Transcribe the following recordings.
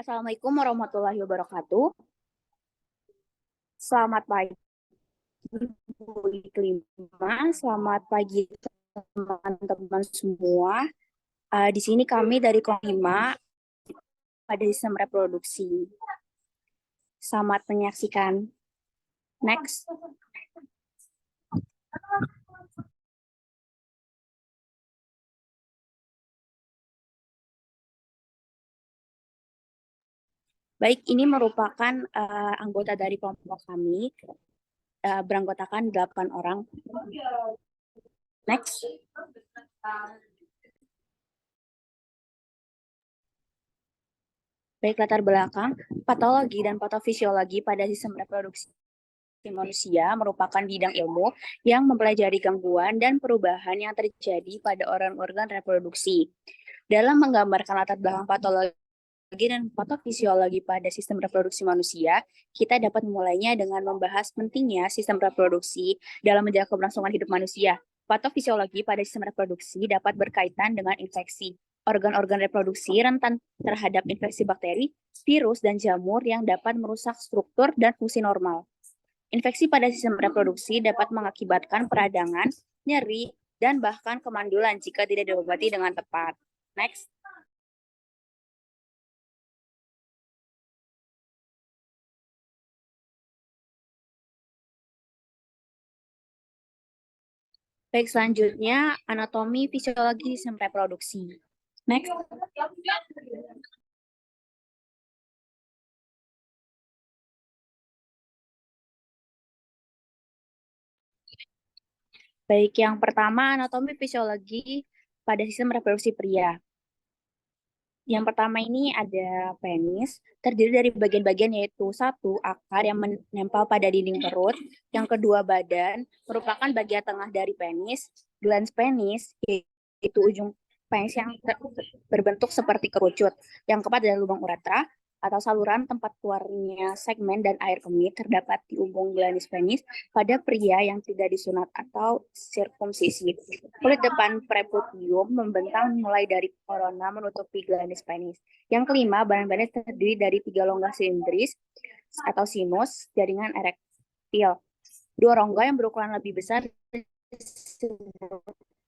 Assalamualaikum warahmatullahi wabarakatuh. Selamat pagi, Bu Iklima. Selamat pagi, teman-teman semua. Di sini kami dari Komima pada sistem reproduksi. Selamat menyaksikan. Next. Baik, ini merupakan anggota dari kelompok kami, beranggotakan 8 orang. Next. Baik, latar belakang, patologi dan patofisiologi pada sistem reproduksi manusia merupakan bidang ilmu yang mempelajari gangguan dan perubahan yang terjadi pada organ-organ reproduksi. Dalam menggambarkan latar belakang patologi dan patofisiologi pada sistem reproduksi manusia, kita dapat memulainya dengan membahas pentingnya sistem reproduksi dalam menjaga keberlangsungan hidup manusia. Patofisiologi pada sistem reproduksi dapat berkaitan dengan infeksi. Organ-organ reproduksi rentan terhadap infeksi bakteri, virus, dan jamur yang dapat merusak struktur dan fungsi normal. Infeksi pada sistem reproduksi dapat mengakibatkan peradangan, nyeri, dan bahkan kemandulan jika tidak diobati dengan tepat. Next. Baik, selanjutnya anatomi fisiologi sistem reproduksi. Next. Baik, yang pertama anatomi fisiologi pada sistem reproduksi pria. Yang pertama ini ada penis, terdiri dari bagian-bagian yaitu satu, akar yang menempel pada dinding perut. Yang kedua, badan, merupakan bagian tengah dari penis. Glans penis, yaitu ujung penis yang berbentuk seperti kerucut. Yang keempat adalah lubang uretra, atau saluran tempat keluarnya segmen dan air kemih terdapat di ujung glanis penis pada pria yang tidak disunat atau sirkumsisi. Kulit depan prepubium membentang mulai dari korona menutupi glanis penis. Yang kelima, badan penis terdiri dari 3 rongga silindris atau sinus jaringan erektil. 2 rongga yang berukuran lebih besar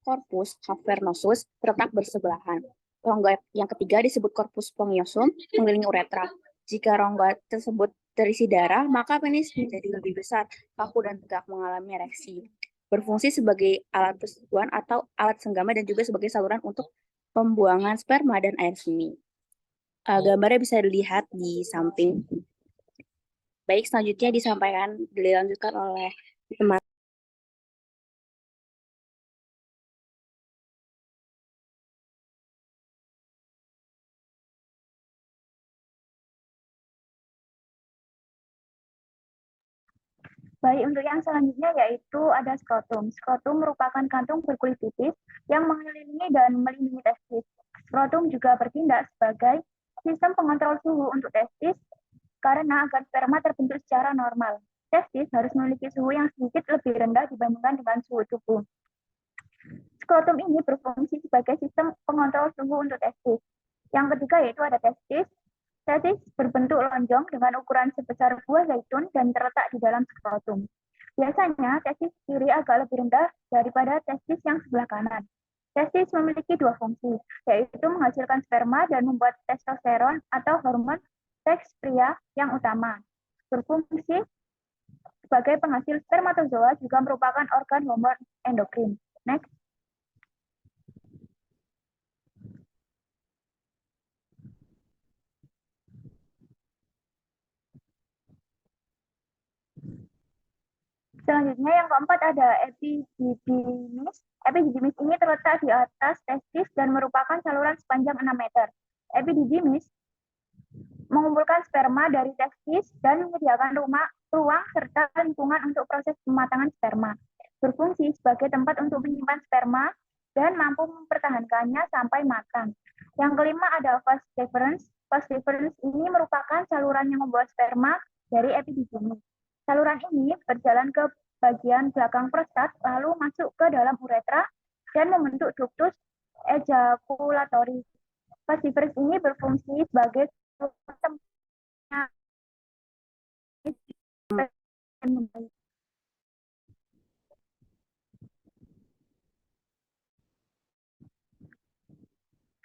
corpus cavernosus terletak bersebelahan. Rongga yang ketiga disebut corpus spongiosum mengelilingi uretra. Jika rongga tersebut terisi darah, maka penis menjadi lebih besar, kaku dan tegak mengalami ereksi. Berfungsi sebagai alat persetubuhan atau alat senggama dan juga sebagai saluran untuk pembuangan sperma dan air seni. Gambarnya bisa dilihat di samping. Baik, selanjutnya dilanjutkan oleh teman. Baik, untuk yang selanjutnya yaitu ada skrotum. Skrotum merupakan kantung berkulit tipis yang mengelilingi dan melindungi testis. Skrotum juga bertindak sebagai sistem pengontrol suhu untuk testis karena agar sperma terbentuk secara normal. Testis harus memiliki suhu yang sedikit lebih rendah dibandingkan dengan suhu tubuh. Skrotum ini berfungsi sebagai sistem pengontrol suhu untuk testis. Yang ketiga yaitu ada testis. Testis berbentuk lonjong dengan ukuran sebesar buah zaitun dan terletak di dalam skrotum. Biasanya testis kiri agak lebih rendah daripada testis yang sebelah kanan. Testis memiliki 2 fungsi, yaitu menghasilkan sperma dan membuat testosteron atau hormon seks pria yang utama. Berfungsi sebagai penghasil spermatozoa juga merupakan organ hormon endokrin. Next. Selanjutnya yang keempat ada epididymis. Epididymis ini terletak di atas testis dan merupakan saluran sepanjang 6 meter. Epididymis mengumpulkan sperma dari testis dan menyediakan ruang serta lingkungan untuk proses pematangan sperma. Berfungsi sebagai tempat untuk menyimpan sperma dan mampu mempertahankannya sampai matang. Yang kelima ada vas deferens. Vas deferens ini merupakan saluran yang membawa sperma dari epididymis. Saluran ini berjalan ke bagian belakang prostat, lalu masuk ke dalam uretra dan membentuk ductus ejaculatoris. Falciparum ini berfungsi sebagai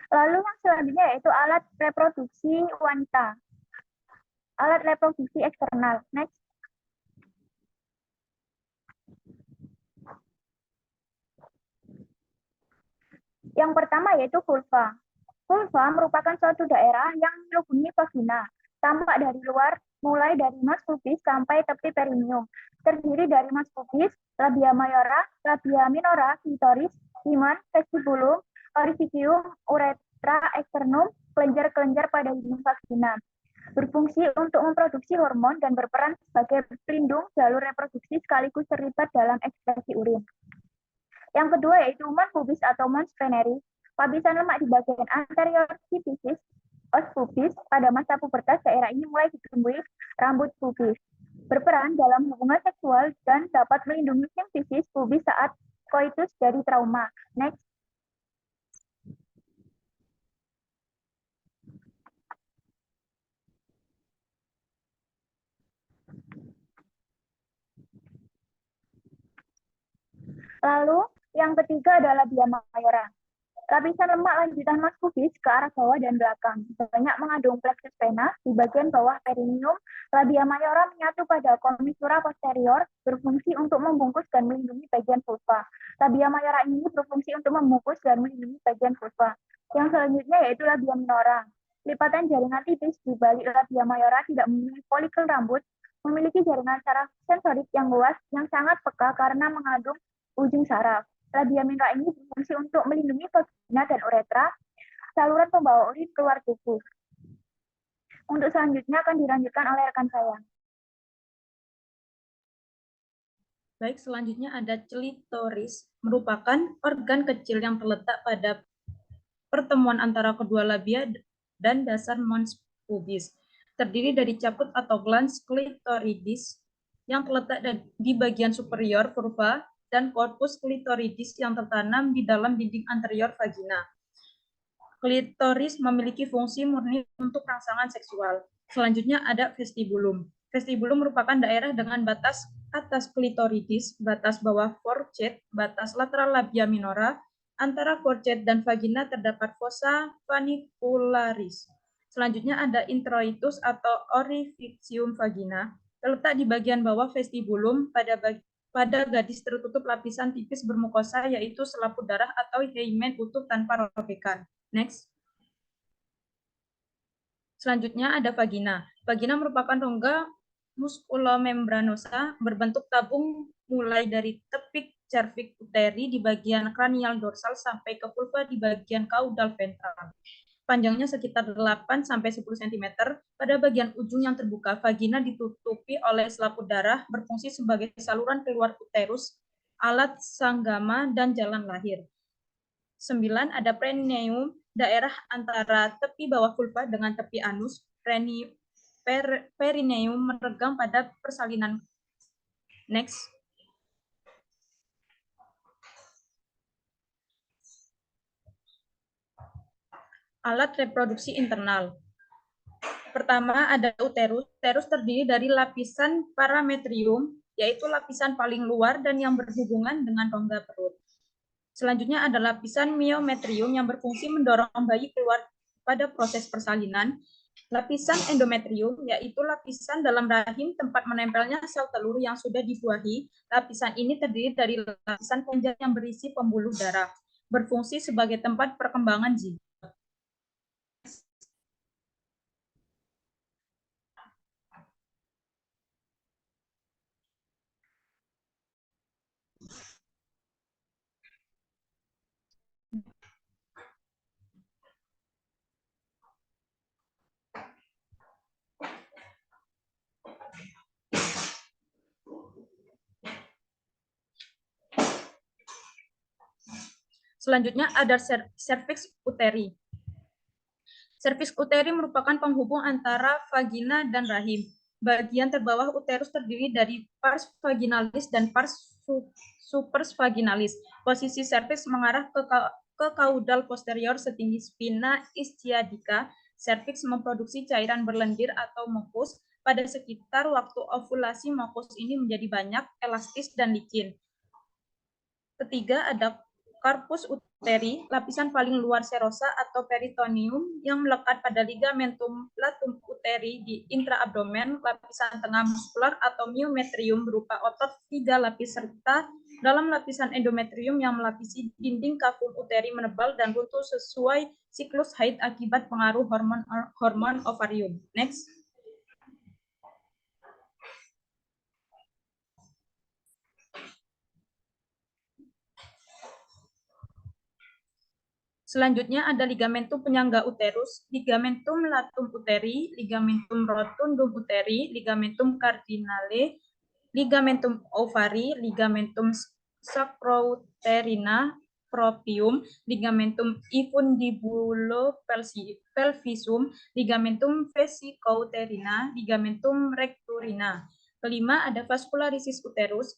Lalu yang selanjutnya yaitu alat reproduksi wanita. Alat reproduksi eksternal. Next. Yang pertama yaitu vulva. Vulva merupakan suatu daerah yang melubungi vagina, tampak dari luar mulai dari mas pubis sampai tepi perineum. Terdiri dari mas pubis, labia mayora, labia minora, klitoris, himen, vestibulum, orificium, uretra, externum, kelenjar-kelenjar pada hidung vagina. Berfungsi untuk memproduksi hormon dan berperan sebagai pelindung jalur reproduksi sekaligus terlibat dalam ekskresi urin. Yang kedua yaitu mons pubis atau mons veneris. Lapisan lemak di bagian anterior sifisis os pubis pada masa pubertas daerah ini mulai ditumbuhi rambut pubis. Berperan dalam hubungan seksual dan dapat melindungi sifisis pubis saat koitus dari trauma. Next. Lalu yang ketiga adalah labia mayora. Lapisan lemak lanjutan mas pubis ke arah bawah dan belakang. Banyak mengandung plexus vena di bagian bawah perineum. Labia mayora menyatu pada commissura posterior, berfungsi untuk membungkus dan melindungi bagian vulva. Labia mayora ini berfungsi untuk membungkus dan melindungi bagian vulva. Yang selanjutnya yaitu labia minora. Lipatan jaringan tipis di balik labia mayora tidak memiliki folikel rambut, memiliki jaringan saraf sensorik yang luas yang sangat peka karena mengandung ujung saraf. Labia minora ini berfungsi untuk melindungi vagina dan uretra, saluran pembawa urin keluar tubuh. Untuk selanjutnya akan dilanjutkan oleh rekan saya. Baik, selanjutnya ada klitoris, merupakan organ kecil yang terletak pada pertemuan antara kedua labia dan dasar mons pubis. Terdiri dari caput atau glans klitoridis yang terletak di bagian superior vulva dan korpus klitoridis yang tertanam di dalam dinding anterior vagina. Klitoris memiliki fungsi murni untuk rangsangan seksual. Selanjutnya ada vestibulum. Vestibulum merupakan daerah dengan batas atas klitoridis, batas bawah fourchette, batas lateral labia minora. Antara fourchette dan vagina terdapat fossa funicularis. Selanjutnya ada introitus atau orificium vagina, terletak di bagian bawah vestibulum pada gadis tertutup lapisan tipis bermukosa yaitu selaput darah atau hymen utuh tanpa robekan. Next. Selanjutnya ada vagina. Vagina merupakan rongga muskulomembranosa berbentuk tabung mulai dari tepik cervix uteri di bagian kranial dorsal sampai ke vulva di bagian caudal ventral. Panjangnya sekitar 8-10 cm. Pada bagian ujung yang terbuka, vagina ditutupi oleh selaput darah, berfungsi sebagai saluran keluar uterus, alat sanggama, dan jalan lahir. 9. Ada perineum, daerah antara tepi bawah vulva dengan tepi anus. Perineum meregang pada persalinan. Next. Alat reproduksi internal. Pertama ada uterus. Uterus terdiri dari lapisan parametrium, yaitu lapisan paling luar dan yang berhubungan dengan rongga perut. Selanjutnya ada lapisan myometrium yang berfungsi mendorong bayi keluar pada proses persalinan. Lapisan endometrium, yaitu lapisan dalam rahim tempat menempelnya sel telur yang sudah dibuahi. Lapisan ini terdiri dari lapisan kelenjar yang berisi pembuluh darah, berfungsi sebagai tempat perkembangan zigot. Selanjutnya ada cervix uteri. Cervix uteri merupakan penghubung antara vagina dan rahim. Bagian terbawah uterus terdiri dari pars vaginalis dan pars supers vaginalis. Posisi cervix mengarah ke ke kaudal posterior setinggi spina ischiadica, serviks memproduksi cairan berlendir atau mukus. Pada sekitar waktu ovulasi, mukus ini menjadi banyak, elastis, dan licin. Ketiga, ada corpus uteri, lapisan paling luar serosa atau peritoneum yang melekat pada ligamentum latum uteri di intraabdomen, lapisan tengah muskular atau myometrium berupa otot 3 lapis, serta dalam lapisan endometrium yang melapisi dinding kafum uteri menebal dan runtuh sesuai siklus haid akibat pengaruh hormon ovarium. Next. Selanjutnya ada ligamentum penyangga uterus, ligamentum latum uteri, ligamentum rotundum uteri, ligamentum cardinale, ligamentum ovari, ligamentum sacrouterina propium, ligamentum infundibulo pelvisum, ligamentum vesicouterina, ligamentum recturina. Kelima ada vascularisis uterus.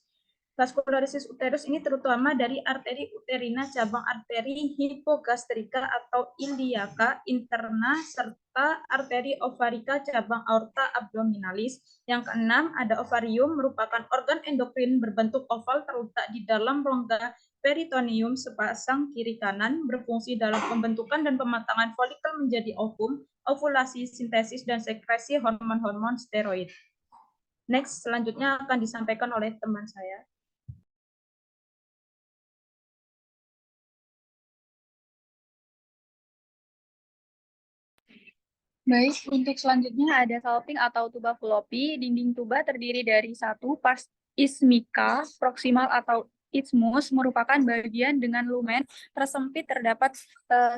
Vascularisis uterus ini terutama dari arteri uterina, cabang arteri hipogastrika atau iliaca interna, serta arteri ovarika, cabang aorta abdominalis. Yang keenam, ada ovarium, merupakan organ endokrin berbentuk oval terletak di dalam rongga peritoneum sepasang kiri kanan, berfungsi dalam pembentukan dan pematangan folikel menjadi ovum, ovulasi, sintesis, dan sekresi hormon-hormon steroid. Next, selanjutnya akan disampaikan oleh teman saya. Baik, untuk selanjutnya ada salping atau tuba fallopi. Dinding tuba terdiri dari satu pars ismika, proksimal atau isthmus, merupakan bagian dengan lumen tersempit terdapat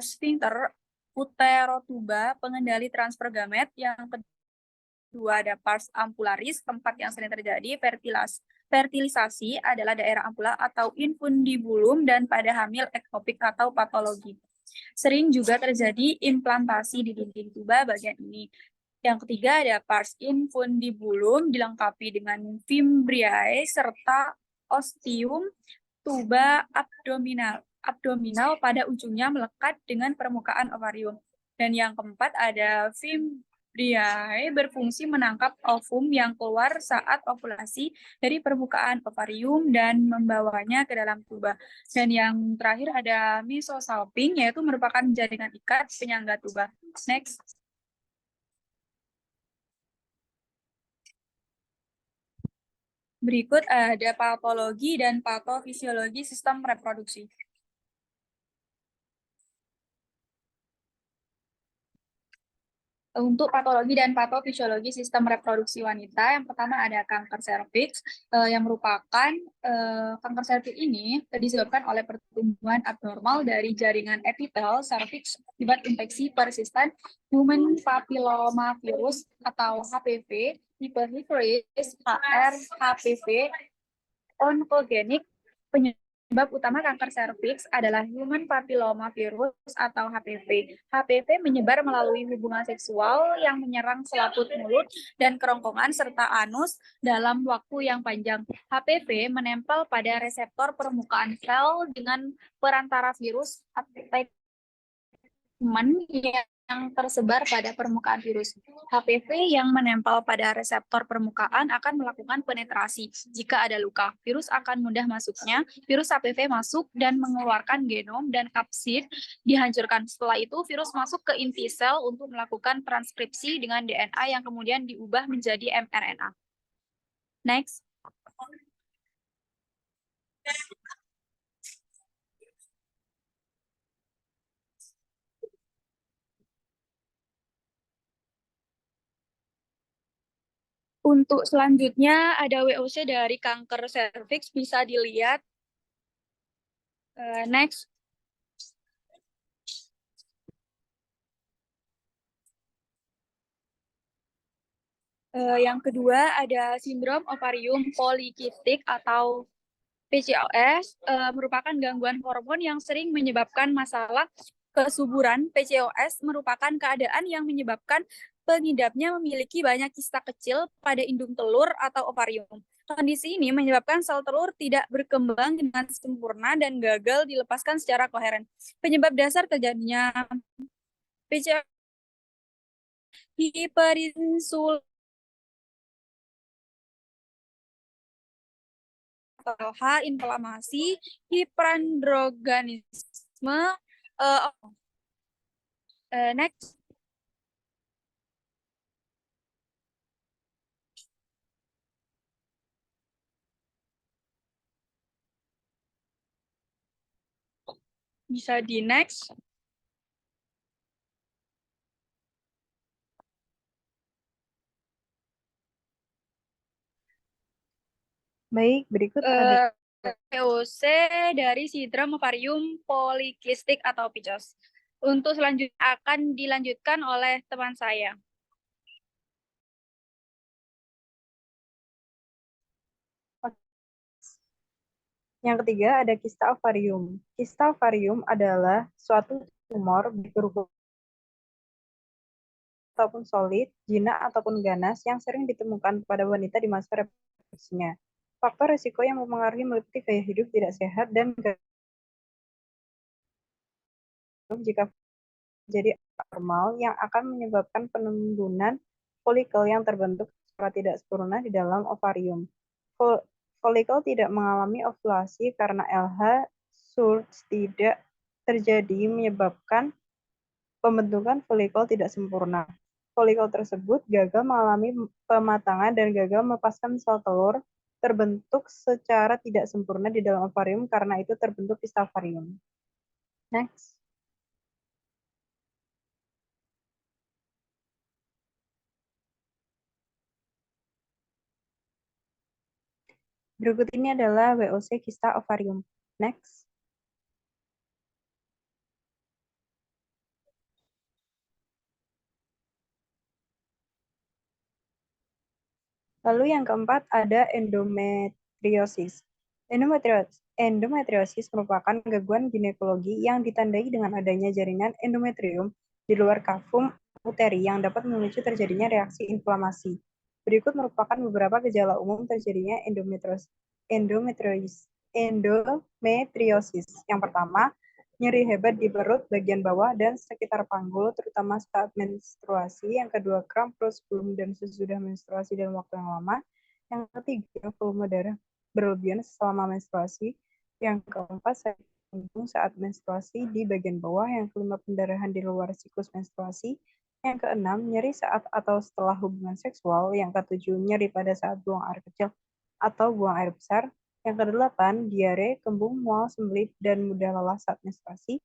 sphincter uterotuba, pengendali transfer gamet. Yang kedua ada pars ampularis, tempat yang sering terjadi fertilisasi adalah daerah ampula atau infundibulum, dan pada hamil ektopik atau patologi. Sering juga terjadi implantasi di dinding tuba bagian ini. Yang ketiga ada pars infundibulum, dilengkapi dengan fimbriae serta ostium tuba abdominal pada ujungnya melekat dengan permukaan ovarium. Dan yang keempat ada fimbriae, berfungsi menangkap ovum yang keluar saat ovulasi dari permukaan ovarium dan membawanya ke dalam tuba. Dan yang terakhir ada mesosalping, yaitu merupakan jaringan ikat penyangga tuba. Next. Berikut ada patologi dan patofisiologi sistem reproduksi. Untuk patologi dan patofisiologi sistem reproduksi wanita, yang pertama ada kanker serviks, yang merupakan kanker serviks ini disebabkan oleh pertumbuhan abnormal dari jaringan epitel serviks akibat infeksi persisten human papillomavirus atau HPV, tipe Hippolytis HR HPV oncogenik. Penyebab utama kanker serviks adalah human papillomavirus atau HPV. HPV menyebar melalui hubungan seksual yang menyerang selaput mulut dan kerongkongan serta anus dalam waktu yang panjang. HPV menempel pada reseptor permukaan sel dengan perantara virus attachment yang tersebar pada permukaan virus. HPV yang menempel pada reseptor permukaan akan melakukan penetrasi. Jika ada luka, virus akan mudah masuknya. Virus HPV masuk dan mengeluarkan genom dan kapsid dihancurkan. Setelah itu, virus masuk ke inti sel untuk melakukan transkripsi dengan DNA yang kemudian diubah menjadi mRNA. Next. Untuk selanjutnya ada WOC dari kanker serviks, bisa dilihat. Next. Yang kedua ada sindrom ovarium polikistik atau PCOS, merupakan gangguan hormon yang sering menyebabkan masalah kesuburan. PCOS merupakan keadaan yang menyebabkan pengidapnya memiliki banyak kista kecil pada indung telur atau ovarium. Kondisi ini menyebabkan sel telur tidak berkembang dengan sempurna dan gagal dilepaskan secara koheren. Penyebab dasar terjadinya PCO hiperinsul atau H, inflamasi, hiperandrogenisme. Next. Bisa di next. Baik, berikut ada VOC dari sindrom ovarium polikistik atau PCOS. Untuk selanjutnya akan dilanjutkan oleh teman saya. Yang ketiga ada kista ovarium. Kista ovarium adalah suatu tumor berukuran ataupun solid, jinak ataupun ganas yang sering ditemukan pada wanita di masa reproduksinya. Faktor risiko yang mempengaruhi meliputi gaya hidup tidak sehat dan jika jadi abnormal yang akan menyebabkan penimbunan folikel yang terbentuk secara tidak sempurna di dalam ovarium. Folikel tidak mengalami ovulasi karena LH Schurz tidak terjadi menyebabkan pembentukan folikel tidak sempurna. Folikel tersebut gagal mengalami pematangan dan gagal melepaskan sel telur terbentuk secara tidak sempurna di dalam ovarium karena itu terbentuk kista ovarium. Next. Berikut ini adalah WOC kista ovarium. Next. Lalu yang keempat ada endometriosis. Endometriosis merupakan gangguan ginekologi yang ditandai dengan adanya jaringan endometrium di luar kavum uteri yang dapat memicu terjadinya reaksi inflamasi. Berikut merupakan beberapa gejala umum terjadinya endometriosis. Yang pertama, nyeri hebat di perut bagian bawah dan sekitar panggul, terutama saat menstruasi. Yang kedua, kram perut sebelum dan sesudah menstruasi dalam waktu yang lama. Yang ketiga, volume darah berlebihan selama menstruasi. Yang keempat, sakit punggung saat menstruasi di bagian bawah. Yang kelima, pendarahan di luar siklus menstruasi. Yang keenam, nyeri saat atau setelah hubungan seksual. Yang ketujuh, nyeri pada saat buang air kecil atau buang air besar. Yang kedelapan, diare, kembung, mual, sembelit, dan mudah lelah saat menstruasi.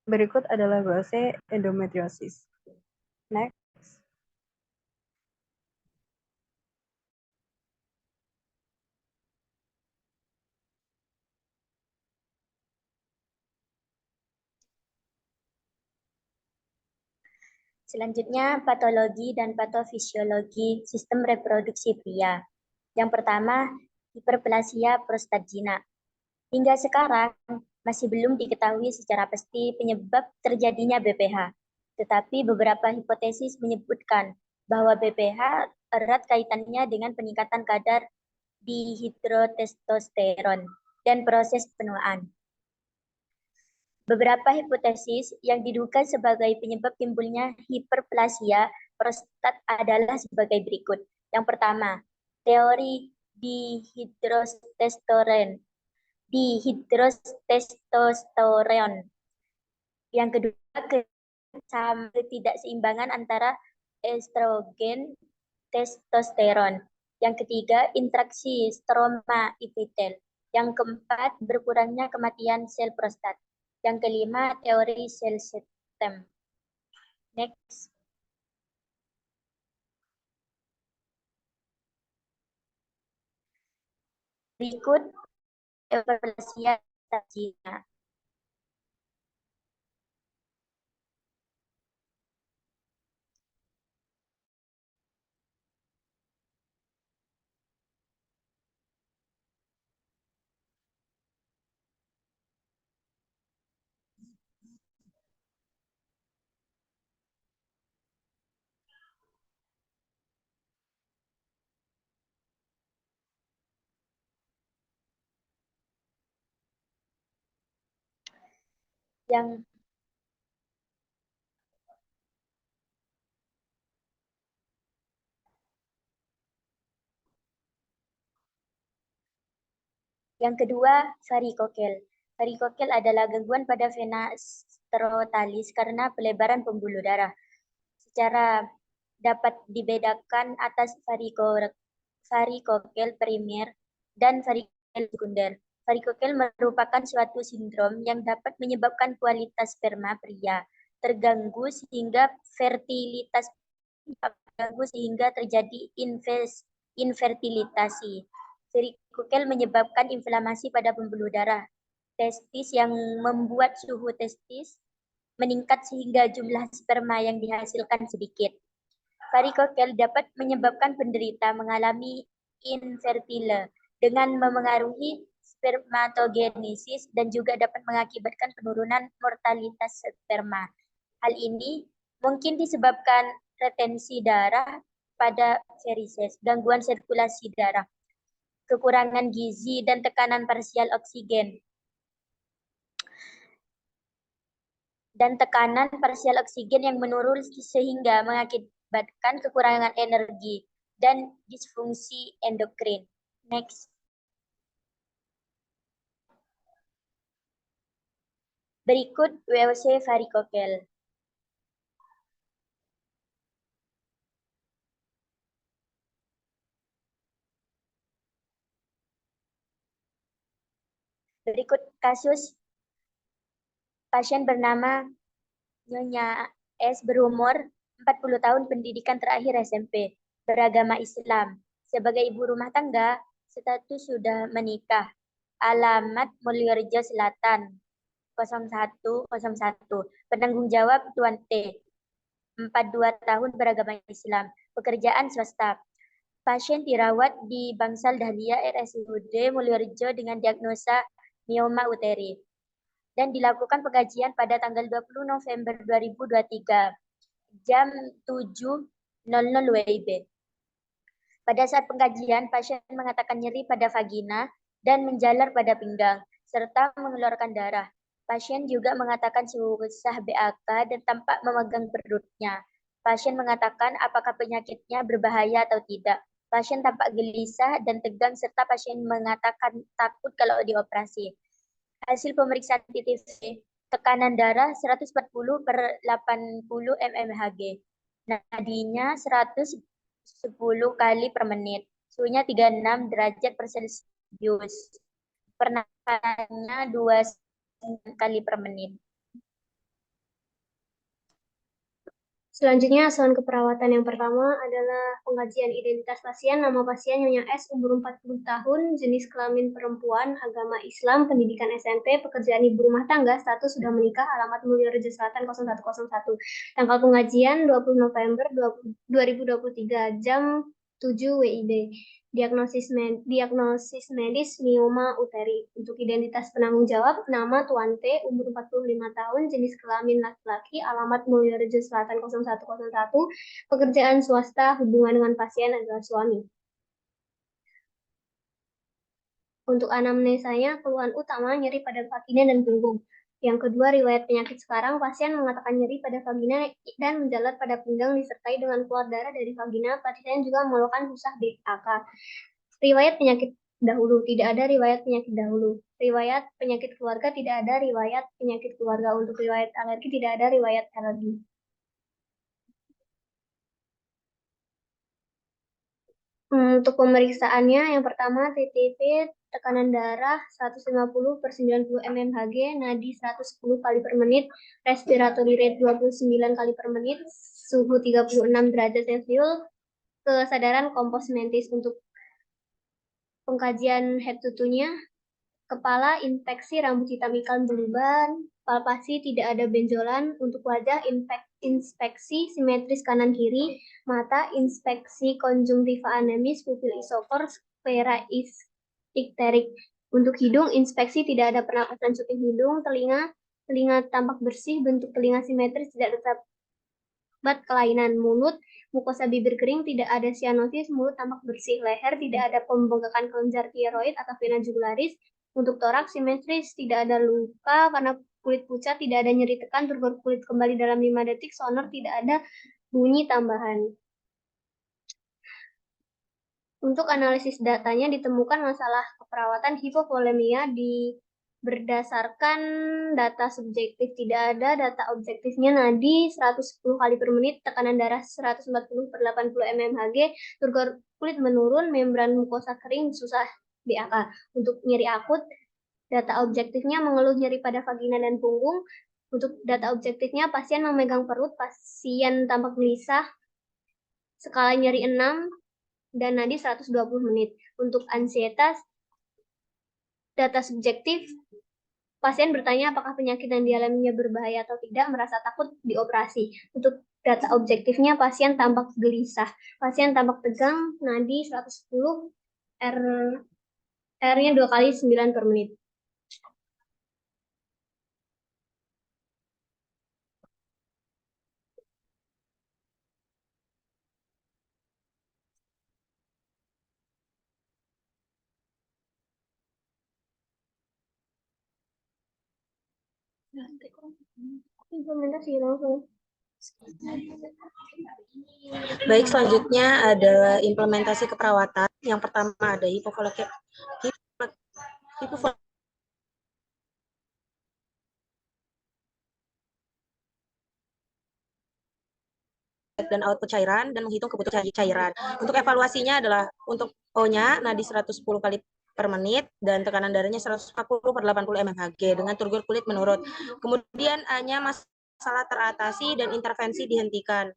Berikut adalah WOC endometriosis. Next. Selanjutnya, patologi dan patofisiologi sistem reproduksi pria. Yang pertama, hiperplasia prostagina. Hingga sekarang, masih belum diketahui secara pasti penyebab terjadinya BPH. Tetapi beberapa hipotesis menyebutkan bahwa BPH erat kaitannya dengan peningkatan kadar dihidrotestosteron dan proses penuaan. Beberapa hipotesis yang diduga sebagai penyebab timbulnya hiperplasia prostat adalah sebagai berikut. Yang pertama, teori dihidrotestosteron. Yang kedua, ketidakseimbangan antara estrogen testosteron. Yang ketiga, interaksi stroma epitel. Yang keempat, berkurangnya kematian sel prostat. Yang kelima, teori sel septum. Next. Berikut evaluasi Cina. Yang kedua, varikokel. Varikokel adalah gangguan pada vena strotalis karena pelebaran pembuluh darah. Secara dapat dibedakan atas varikokel primer dan varikokel sekunder. Varikokel merupakan suatu sindrom yang dapat menyebabkan kualitas sperma pria terganggu sehingga fertilitas terganggu sehingga terjadi infertilitasi. Varikokel menyebabkan inflamasi pada pembuluh darah testis yang membuat suhu testis meningkat sehingga jumlah sperma yang dihasilkan sedikit. Varikokel dapat menyebabkan penderita mengalami infertile dengan memengaruhi spermatogenesis dan juga dapat mengakibatkan penurunan mortalitas sperma. Hal ini mungkin disebabkan retensi darah pada varises, gangguan sirkulasi darah, kekurangan gizi, dan tekanan parsial oksigen. Yang menurun sehingga mengakibatkan kekurangan energi dan disfungsi endokrin. Next. Berikut VOC varikokel. Berikut kasus pasien bernama Nyonya S berumur 40 tahun, pendidikan terakhir SMP, beragama Islam. Sebagai ibu rumah tangga, status sudah menikah. Alamat Mulyorejo Selatan 0101. Penanggung jawab Tuan T. 42 tahun, beragama Islam. Pekerjaan swasta. Pasien dirawat di Bangsal Dahlia RSUD Mulyorejo dengan diagnosa mioma uteri dan dilakukan pengkajian pada tanggal 20 November 2023 jam 7.00 WIB. Pada saat pengkajian, pasien mengatakan nyeri pada vagina dan menjalar pada pinggang, serta mengeluarkan darah. Pasien juga mengatakan susah BAK dan tampak memegang perutnya. Pasien mengatakan apakah penyakitnya berbahaya atau tidak. Pasien tampak gelisah dan tegang, serta pasien mengatakan takut kalau dioperasi. Hasil pemeriksaan TTV, tekanan darah 140/80 mmHg. Nadinya 110 kali per menit. Suhunya 36 derajat per Celcius. Pernapasannya 2 kali per menit. Selanjutnya, asuhan keperawatan yang pertama adalah pengkajian identitas pasien. Nama pasien Nyonya S, umur 40 tahun, jenis kelamin perempuan, agama Islam, pendidikan SMP, pekerjaan ibu rumah tangga, status sudah menikah, alamat Mulyorejo Selatan 0101. Tanggal pengkajian 20 November 2023, jam 7 WIB. Diagnosis medis mioma uteri. Untuk identitas penanggung jawab, nama Tuan T, umur 45 tahun, jenis kelamin laki-laki, alamat Mulyorejo Selatan 0101, pekerjaan swasta, hubungan dengan pasien adalah suami. Untuk anamnesanya, keluhan utama nyeri pada vagina dan punggung. Yang kedua, riwayat penyakit sekarang, pasien mengatakan nyeri pada vagina dan menjalar pada pinggang disertai dengan keluar darah dari vagina. Pasien juga mengeluhkan susah BAK. Riwayat penyakit dahulu, tidak ada riwayat penyakit dahulu. Riwayat penyakit keluarga, tidak ada riwayat penyakit keluarga. Untuk riwayat alergi, tidak ada riwayat alergi. Untuk pemeriksaannya, yang pertama TTV, tekanan darah 150/90 mmHg, nadi 110 kali per menit, respiratory rate 29 kali per menit, suhu 36 derajat Celcius, kesadaran kompos mentis. Untuk pengkajian head to toe-nya, kepala infeksi, rambut hitam ikal beruban, palpasi tidak ada benjolan. Untuk wajah, inspeksi simetris kanan kiri, mata inspeksi konjungtiva anemis, pupil isofor, sklera ikterik. Untuk hidung, inspeksi tidak ada pernapasan cuping hidung. Telinga tampak bersih, bentuk telinga simetris, tidak terdapat kelainan. Mulut, mukosa bibir kering, tidak ada sianosis, mulut tampak bersih. Leher, tidak ada pembengkakan kelenjar tiroid atau vena jugularis. Untuk toraks simetris, tidak ada luka karena kulit pucat, tidak ada nyeri tekan, turgor kulit kembali dalam 5 detik, sonor, tidak ada bunyi tambahan. Untuk analisis datanya ditemukan masalah keperawatan hipovolemia berdasarkan data subjektif, tidak ada data objektifnya. Nadi 110 kali per menit, tekanan darah 140 per 80 mmHg, turgor kulit menurun, membran mukosa kering, susah BAK. Untuk nyeri akut, data objektifnya mengeluh nyeri pada vagina dan punggung. Untuk data objektifnya, pasien memegang perut, pasien tampak gelisah, skala nyeri 6, dan nadi 120 menit. Untuk ansietas, data subjektif, pasien bertanya apakah penyakit yang dialaminya berbahaya atau tidak, merasa takut dioperasi. Untuk data objektifnya, pasien tampak gelisah, pasien tampak tegang, nadi 110, R-nya 2 kali 9 per menit. Implementasi langsung. Baik, selanjutnya ada implementasi keperawatan. Yang pertama ada hipovolemia dan output cairan dan menghitung kebutuhan cairan. Untuk evaluasinya adalah untuk O-nya nadi 110 kali per menit dan tekanan darahnya 140 per 80 mmHg dengan turgor kulit menurun. Kemudian A-nya masalah teratasi dan intervensi dihentikan.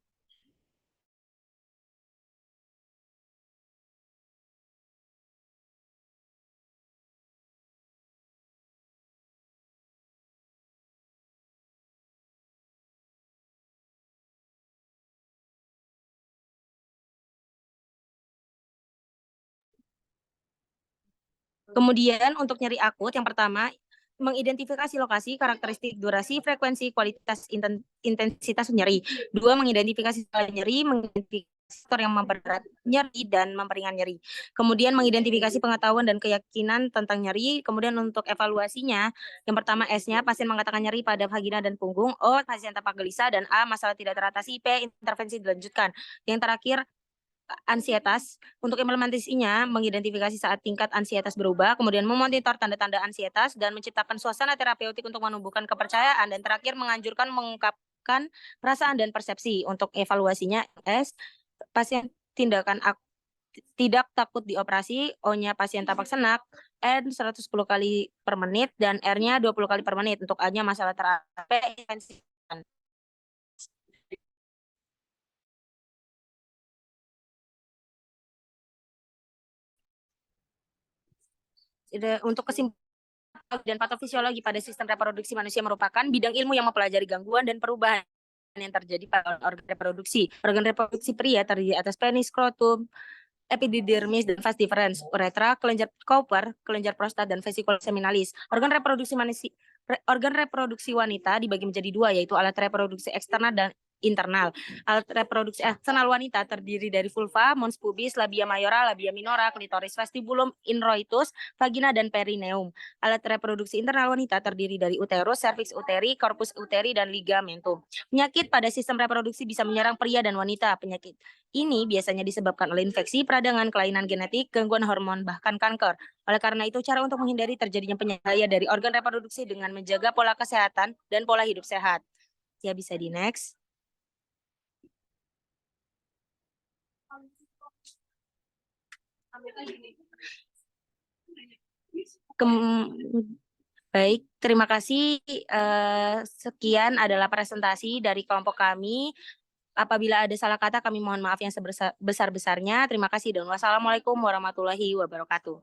Kemudian untuk nyeri akut, yang pertama, mengidentifikasi lokasi, karakteristik, durasi, frekuensi, kualitas, intensitas nyeri. 2, mengidentifikasi nyeri, mengidentifikasi faktor yang mempererat nyeri dan memperingan nyeri. Kemudian mengidentifikasi pengetahuan dan keyakinan tentang nyeri. Kemudian untuk evaluasinya, yang pertama S-nya, pasien mengatakan nyeri pada vagina dan punggung. O, pasien tampak gelisah. Dan A, masalah tidak teratasi. P, intervensi dilanjutkan. Yang terakhir, ansietas. Untuk implementasinya, mengidentifikasi saat tingkat ansietas berubah, kemudian memonitor tanda-tanda ansietas, dan menciptakan suasana terapeutik untuk menumbuhkan kepercayaan, dan terakhir menganjurkan mengungkapkan perasaan dan persepsi. Untuk evaluasinya, S, pasien tidak takut dioperasi, O-nya pasien tampak senak, N 110 kali per menit, dan R-nya 20 kali per menit. Untuk A-nya masalah terapi. Untuk kesimpulan dan patofisiologi pada sistem reproduksi manusia merupakan bidang ilmu yang mempelajari gangguan dan perubahan yang terjadi pada organ reproduksi. Organ reproduksi pria terdiri atas penis, skrotum, epididymis, dan vas deferens, uretra, kelenjar Cowper, kelenjar prostat, dan vesicula seminalis. Organ reproduksi wanita dibagi menjadi 2, yaitu alat reproduksi eksternal dan internal. Alat reproduksi eksternal wanita terdiri dari vulva, mons pubis, labia mayora, labia minora, klitoris, vestibulum, introitus, vagina, dan perineum. Alat reproduksi internal wanita terdiri dari uterus, cervix uteri, corpus uteri, dan ligamentum. Penyakit pada sistem reproduksi bisa menyerang pria dan wanita. Penyakit ini biasanya disebabkan oleh infeksi, peradangan, kelainan genetik, gangguan hormon, bahkan kanker. Oleh karena itu, cara untuk menghindari terjadinya penyakit dari organ reproduksi dengan menjaga pola kesehatan dan pola hidup sehat. Ya, bisa di next. Baik, terima kasih. Sekian adalah presentasi dari kelompok kami. Apabila ada salah kata, kami mohon maaf yang sebesar-besarnya. Terima kasih dan wassalamualaikum warahmatullahi wabarakatuh.